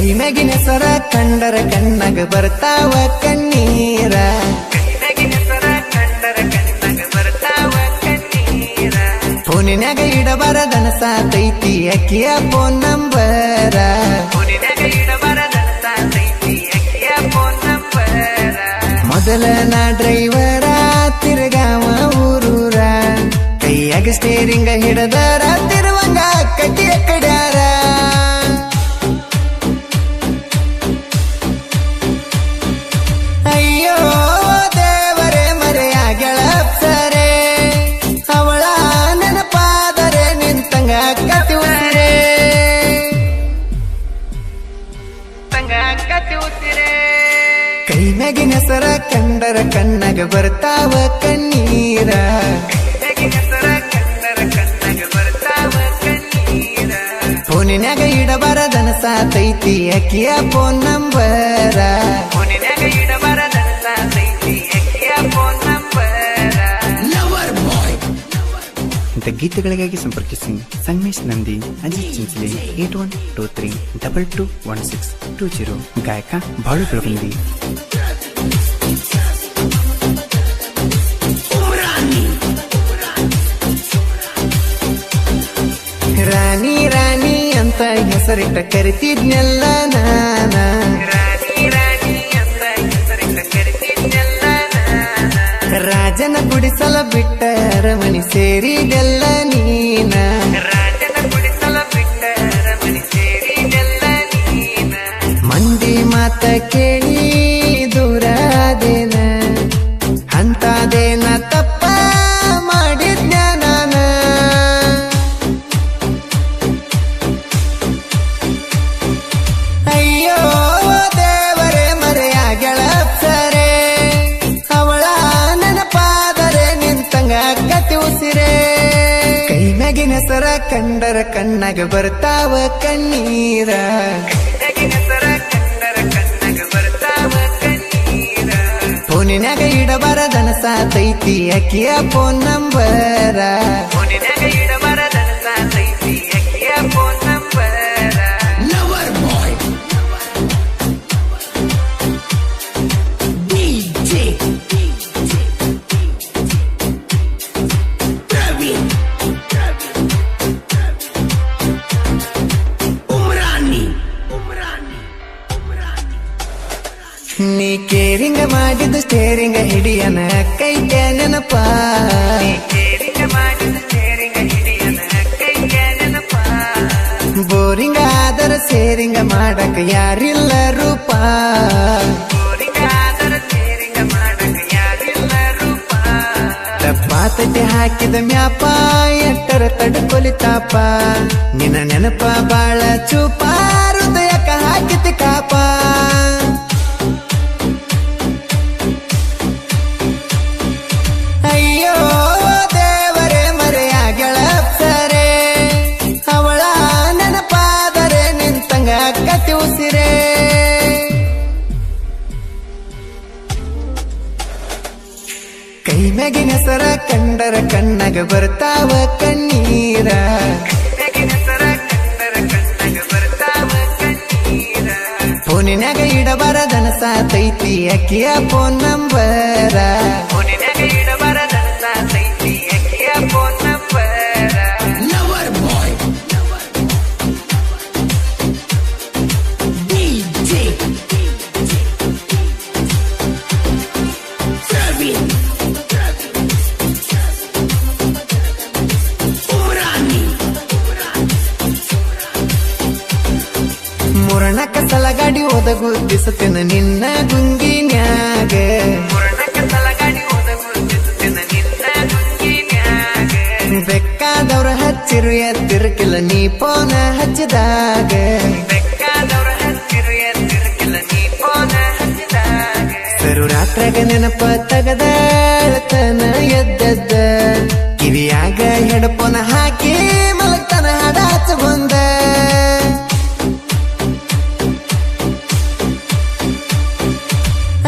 ಕೈ ಮ್ಯಾಗಿನ ಸರ ಕಂಡರ ಕಣ್ಣಾಗ ಬರ್ತಾವ ಕಣ್ಣೀರ ಫೋನಿನ್ಯಾಗ ಇಡಬಾರದನ ಸಾತೈತಿ ಅಕ್ಕಿಯ ಫೋನ್ ನಂಬರ ಮೊದಲ ನಾ ಡ್ರೈವರ ತಿರುಗಾವ ಊರೂರ ಕೈಯಾಗ ಸ್ಟೇರಿಂಗ ಹಿಡದರ ತಿರುವಂಗ ಕಟ್ಟಿಯ ಕಡ್ಯಾರ ಅಯ್ಯೋ ದೇವರೇ ಮರೆಯಾಗಳ ಅಪ್ಸರೆ ಅವಳ ನೆನಪಾದರೆ ನಿಂತಂಗ ಕತಿ ಉಸಿರೇ ಕೈ ಮ್ಯಾಗಿನ ಸರ ಕಂಡರ ಕಣ್ಣಾಗ ಬರ್ತಾವ ಕಣ್ಣೀರ ಫೋನಿನ್ಯಾಗ ಇಡಬಾರದನ ಸಾತೈತಿ ಅಕ್ಕಿಯ ಫೋನ್ ನಂಬರ ಇಂಥ ಗೀತೆಗಳಿಗಾಗಿ ಸಂಪರ್ಕಿಸಿ ಸಂಗಮೇಶ್ ನಂದಿ ಅಜಿತ್ ಚಿಂಚಲಿ 8123221620 ಗಾಯಕ ಬಾಳು ಬೆಳಗುಂದಿ. ರಾಣಿ ರಾಣಿ ಅಂತ ಹೆಸರಿಟ್ಟ ಕರಿತಿದ್ನೆಲ್ಲ ನಾನ ರಾಜನ ಗುಡಿಸಲ ಬಿಟ್ಟ ಅರಮನಿ ಸೇರಿದೆಲ್ಲ ನೀನ ಮಂದಿ ಮಾತ ಕೇಳಿ ದೂರಾದೇನ ಅಂತಾದೇನ ತಪ್ಪ ಮಾಡಿದ್ನ ನಾನ ಅಯ್ಯೋ ದೇವರೇ ಮರೆಯಾಗಳ ಅಪ್ಸರೆ ಅವಳ ನೆನಪಾದರೆ ನಿಂತಂಗ ಕತಿ ಉಸಿರೇ ಕೈ ಮ್ಯಾಗಿನ ಸರ ಕಂಡರ ಕಣ್ಣಾಗ ಬರ್ತಾವ ಕಣ್ಣೀರ ಫೋನಿನ್ಯಾಗ ಇಡಬಾರದನ ಸಾತೈತಿ ಅಕ್ಕಿಯ ಫೋನ್ ನಂಬರ ನೀ ಕೇರಿಂಗ ಮಾಡಿದ ಸ್ಟೇರಿಂಗ ಹಿಡಿಯನ ಕೈಗೆ ನೆನಪ ಬೋರಿಂಗ ಆದರ ಸೇರಿಂಗ ಮಾಡಕ ಯಾರಿಲ್ಲ ರೂಪ ತಪ್ಪಾತಟಿ ಹಾಕಿದ ಮ್ಯಾಪ ಎಟ್ಟರ ತಡ್ಕೊಲಿತಾಪ ನಿನ್ನ ನೆನಪ ಬಾಳ ಚೂಪ ಹೃದಯಕ ಹಾಕಿತಿ ಕಾಪ ಅಯ್ಯೋ ದೇವರೇ ಮರೆಯಾಗಳ ಅಪ್ಸರೆ ಅವಳ ನೆನಪಾದರೆ ನಿಂತಂಗ ಕತಿ ಉಸಿರೇ ಕೈ ಮ್ಯಾಗಿನ ಸರ ಕಂಡರ ಕಣ್ಣಾಗ ಬರ್ತಾವ ಕಣ್ಣೀರ ಫೋನಿನ್ಯಾಗ ಇಡಬಾರದನ ಸಾತೈತಿ ಅಕ್ಕಿಯ ಫೋನ್ ನಂಬರ ಮುರಣಕ ಸಲಗಾಡಿ ಒದಗುದಿಸುತ್ತೇನ ನಿನ್ನ ಗುಂಗಿನ್ಯಾಗ ಬೆಕ್ಕಾದವ್ರ ಹಚ್ಚಿರು ಎತ್ತಿರ್ಕಿಲ್ಲ ನೀ ಪೋನ ಹಚ್ಚಿದಾಗ ಸರು ರಾತ್ರಾಗ ನೆನಪ ತಗದಳತನ ಎದ್ದದ್ದ ಕಿವಿಯಾಗ ಹೆಡಪೋನ ಹಾಕಿ ಮಲಗ್ತನ ಹಾಡಾಚ ಬಂದ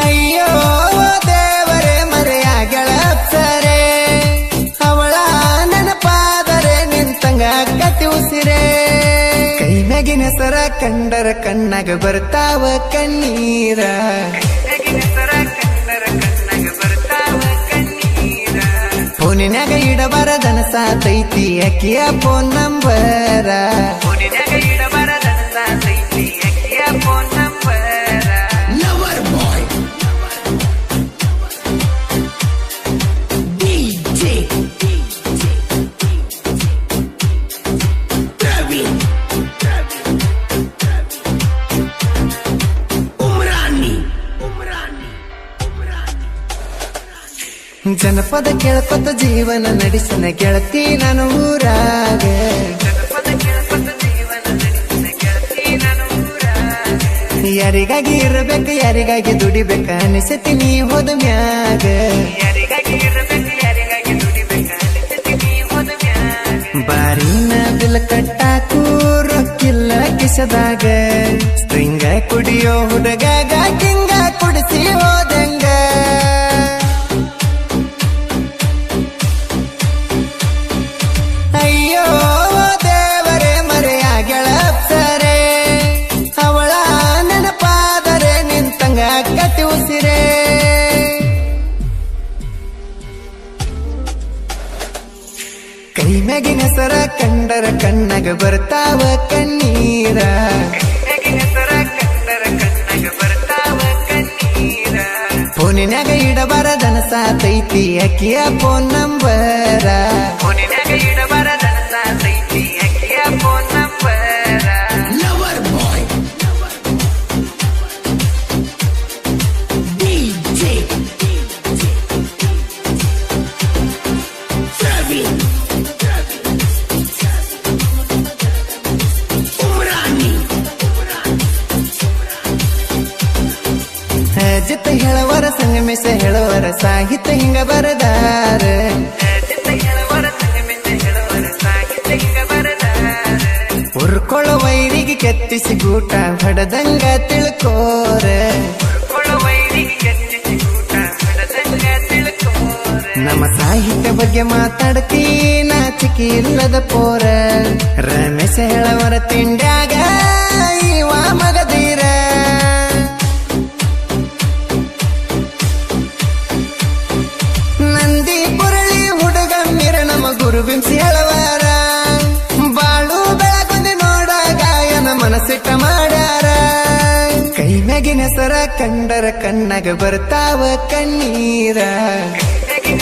ಅಯ್ಯೋ ದೇವರೇ ಮರೆಯಾಗಳ ಅಪ್ಸರೆ ಅವಳ ನೆನಪಾದರೆ ನಿಂತಂಗ ಕತಿ ಉಸಿರೇ ಕೈ ಮ್ಯಾಗಿನ ಹೆಸರ ಕಂಡರ ಕಣ್ಣಾಗ ಬರ್ತಾವ ಕಣ್ಣೀರ ಫೋನಿನಾಗ ಇಡಬಾರದನ ಸಾತೈತಿ ಅಕ್ಕಿಯ phone number Lover boy, DJ Praveen, Umrani. ಜನಪದ ಕೇಳ್ಕೊತ ಜೀವನ ನಡೆಸನ ಗೆಳತಿ ನಾನು ಊರಾಗ ಯಾರಿಗಾಗಿ ಇರಬೇಕು ಯಾರಿಗಾಗಿ ದುಡಿಬೇಕ ಅನಿಸತಿ ನೀ ಹೋದ ಮ್ಯಾಗ ಬಾರಿನ ಬಿಲ್ ಕಟ್ಟಾಕು ರೊಕ್ಕಿಲ್ಲ ಕಿಸದಾಗ ಸ್ಟ್ರಿಂಗ ಕುಡಿಯೋ ಹುಡುಗಾಗ ಕಿಂಗ ಕುಡಿಸಿ ಹೋದಂಗ ಅಯ್ಯೋ ದೇವರೇ ಮರೆಯಾಗೆಳಪ್ಸರೆ ಅವಳ ನೆನಪಾದರೆ ನಿಂತಂಗ ಕಟ್ಟಿ ಉಸಿರೇ ಕೈ ಮ್ಯಾಗಿನ ಹೆಸರ ಕಂಡರ ಕಣ್ಣಾಗ ಬರ್ತಾವ ಕಣ್ಣೀರ ಫೋನಿನಾಗ ಇಡಬಾರದನ ಸಾತೈತಿ ಅಕ್ಕಿಯ phone number Lover boy, DJ Praveen, Umrani. ಜೊತೆ ಹೇಳವರ ಸಂಗಮೇಶ ಹೇಳುವರ ಸಾಹಿತ್ಯ ಹಿಂಗ ಬರದಾರ ಉರ್ಕೊಳ್ಳೋ ವೈರಿಗೆ ಕೆತ್ತಿಸಿ ಗೂಟ ಹೊಡೆದಂಗ ತಿಳ್ಕೋರ ನಮ್ಮ ಸಾಹಿತ್ಯ ಬಗ್ಗೆ ಮಾತಾಡ್ತೀ ನಾಚಿಕೆ ಇಲ್ಲದ ಪೋರ ರಮೇಶ ಹೇಳವರ ತಿಂಡ್ಯಾಗ ಇವ ಮಗದೀರ ನಂದಿ ಪುರಳಿ ಹುಡುಗ ಮಿರ ನಮ್ಮ ಗುರು ಬಿಂಸಿ ಹೇಳವಾರ ಬಾಳು ಬೆಳಗೊಂದಿ ನೋಡ ಗಾಯನ ಮನಸ್ಸಿಟ್ಟ ಮಾಡ್ಯಾರ ಕೈ ಮ್ಯಾಗಿನ ಹೆಸರ ಕಂಡರ ಕಣ್ಣಾಗ ಬರ್ತಾವ ಕಣ್ಣೀರ